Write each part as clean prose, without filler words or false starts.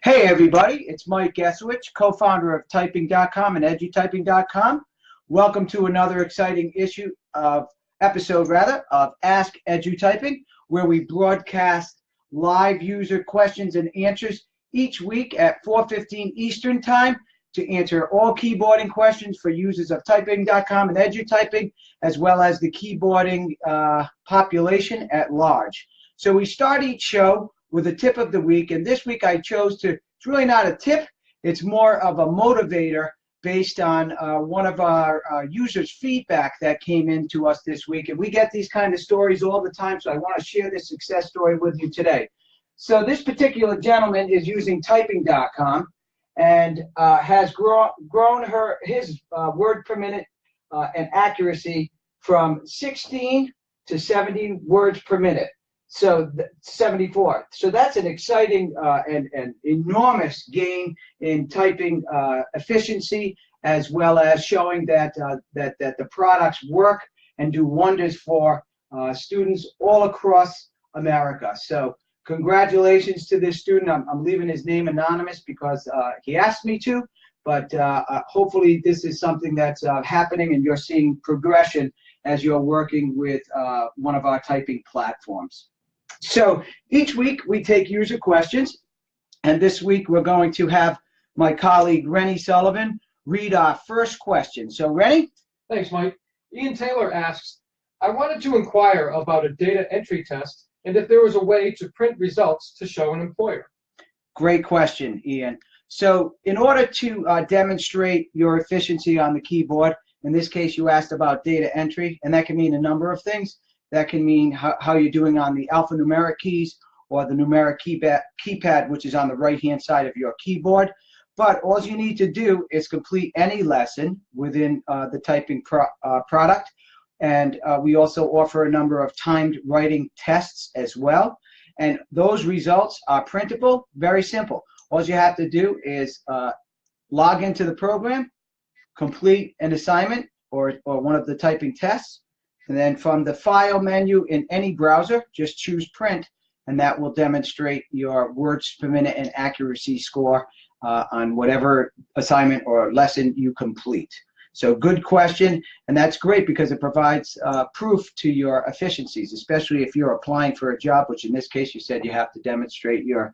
Hey everybody, it's Mike Eswich, co-founder of Teaching.com and Teaching.com. Welcome to another exciting episode of Ask EduTyping, where we broadcast live user questions and answers each week at 4:15 Eastern Time to answer all keyboarding questions for users of Teaching.com and EduTyping, as well as the keyboarding population at large. So we start each show with a tip of the week, and this week I chose to, it's really not a tip, it's more of a motivator based on one of our users' feedback that came in to us this week. And we get these kind of stories all the time, so I want to share this success story with you today. So this particular gentleman is using Teaching.com and has grown his word per minute and accuracy from 16 to 70 words per minute. So 74. So that's an exciting and enormous gain in typing efficiency, as well as showing that the products work and do wonders for students all across America. So congratulations to this student. I'm leaving his name anonymous because he asked me to, but hopefully this is something that's happening and you're seeing progression as you're working with one of our typing platforms. So each week we take user questions, and this week we're going to have my colleague Rennie Sullivan read our first question. So Rennie? Thanks, Mike. Ian Taylor asks, I wanted to inquire about a data entry test and if there was a way to print results to show an employer. Great question, Ian. So in order to demonstrate your efficiency on the keyboard, in this case you asked about data entry, and that can mean a number of things. That can mean how you're doing on the alphanumeric keys or the numeric keypad, which is on the right-hand side of your keyboard. But all you need to do is complete any lesson within the typing product. And we also offer a number of timed writing tests as well. And those results are printable, very simple. All you have to do is log into the program, complete an assignment or one of the typing tests, and then from the file menu in any browser, just choose print, and that will demonstrate your words per minute and accuracy score on whatever assignment or lesson you complete. So good question, and that's great because it provides proof to your efficiencies, especially if you're applying for a job, which in this case you said you have to demonstrate your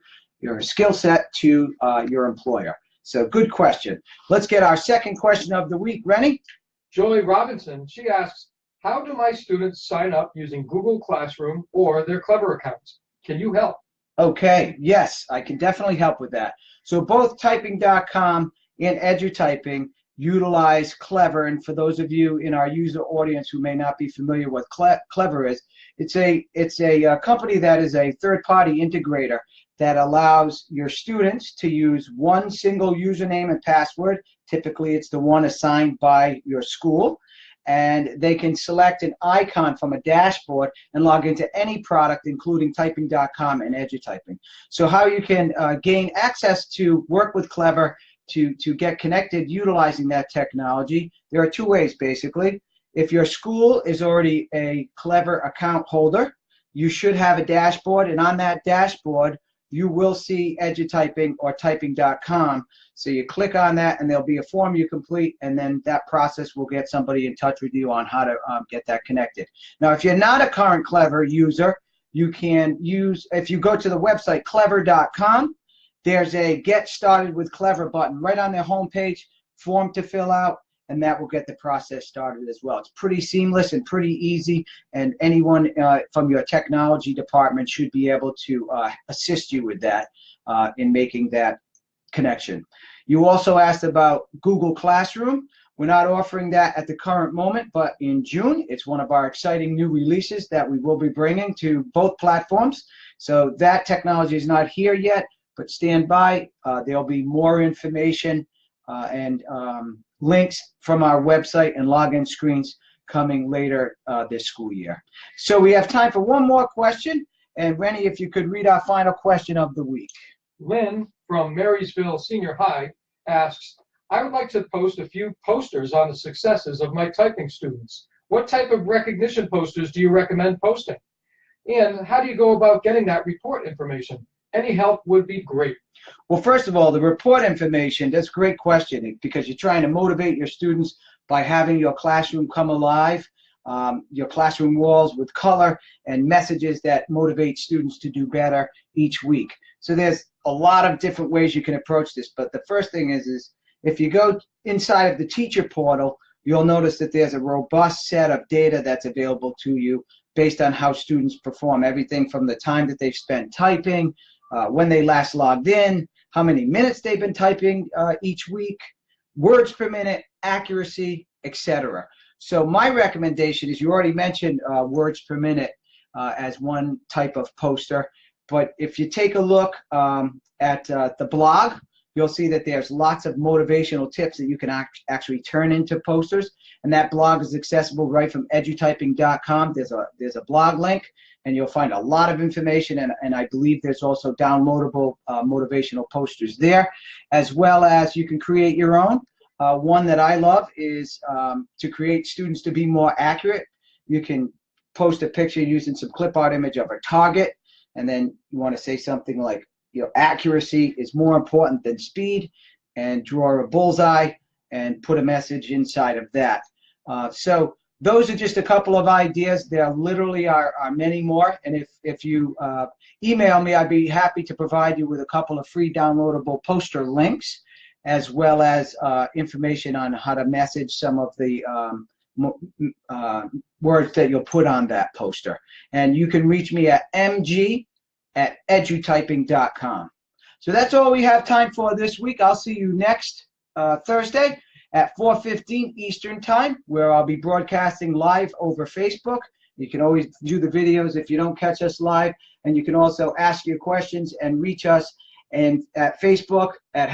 skill set to your employer. So good question. Let's get our second question of the week. Rennie? Joy Robinson, she asks, how do my students sign up using Google Classroom or their Clever accounts? Can you help? Okay, yes, I can definitely help with that. So both Teaching.com and EduTyping utilize Clever, and for those of you in our user audience who may not be familiar with Clever is, it's a company that is a third-party integrator that allows your students to use one single username and password. Typically, it's the one assigned by your school. And they can select an icon from a dashboard and log into any product, including Teaching.com and EduTyping. So how you can gain access to work with Clever to get connected utilizing that technology, there are two ways basically. If your school is already a Clever account holder, you should have a dashboard, and on that dashboard you will see EduTyping or Teaching.com. So you click on that and there'll be a form you complete, and then that process will get somebody in touch with you on how to get that connected. Now if you're not a current Clever user, you can use, if you go to the website Clever.com, there's a Get Started with Clever button right on their homepage, form to fill out, and that will get the process started as well. It's pretty seamless and pretty easy, and anyone from your technology department should be able to assist you with that in making that connection. You also asked about Google Classroom. We're not offering that at the current moment, but in June, it's one of our exciting new releases that we will be bringing to both platforms. So that technology is not here yet, but stand by. There'll be more information and links from our website and login screens coming later this school year. So we have time for one more question, and Rennie, if you could read our final question of the week. Lynn from Marysville Senior High asks, I would like to post a few posters on the successes of my typing students. What type of recognition posters do you recommend posting? And how do you go about getting that report information? Any help would be great. Well, first of all, the report information, that's a great question because you're trying to motivate your students by having your classroom come alive, your classroom walls with color and messages that motivate students to do better each week. So there's a lot of different ways you can approach this, but the first thing is if you go inside of the teacher portal, you'll notice that there's a robust set of data that's available to you based on how students perform, everything from the time that they've spent typing, when they last logged in, how many minutes they've been typing each week, words per minute, accuracy, etc. So my recommendation is, you already mentioned words per minute as one type of poster, but if you take a look at the blog, you'll see that there's lots of motivational tips that you can actually turn into posters, and that blog is accessible right from Teaching.com. There's a blog link, and you'll find a lot of information, and I believe there's also downloadable motivational posters there, as well as you can create your own. One that I love is to create students to be more accurate. You can post a picture using some clip art image of a target, and then you want to say something like, accuracy is more important than speed, and draw a bullseye and put a message inside of that. So those are just a couple of ideas. There literally are many more, and if you email me, I'd be happy to provide you with a couple of free downloadable poster links, as well as information on how to message some of the words that you'll put on that poster. And you can reach me at mg@edutyping.com. So that's all we have time for this week. I'll see you next Thursday at 4:15 Eastern Time, where I'll be broadcasting live over Facebook. You can always view the videos if you don't catch us live, and you can also ask your questions and reach us at Facebook at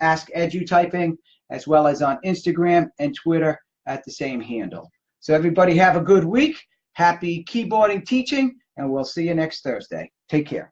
#AskEdutyping, as well as on Instagram and Twitter at the same handle. So everybody have a good week. Happy keyboarding teaching, and we'll see you next Thursday. Take care.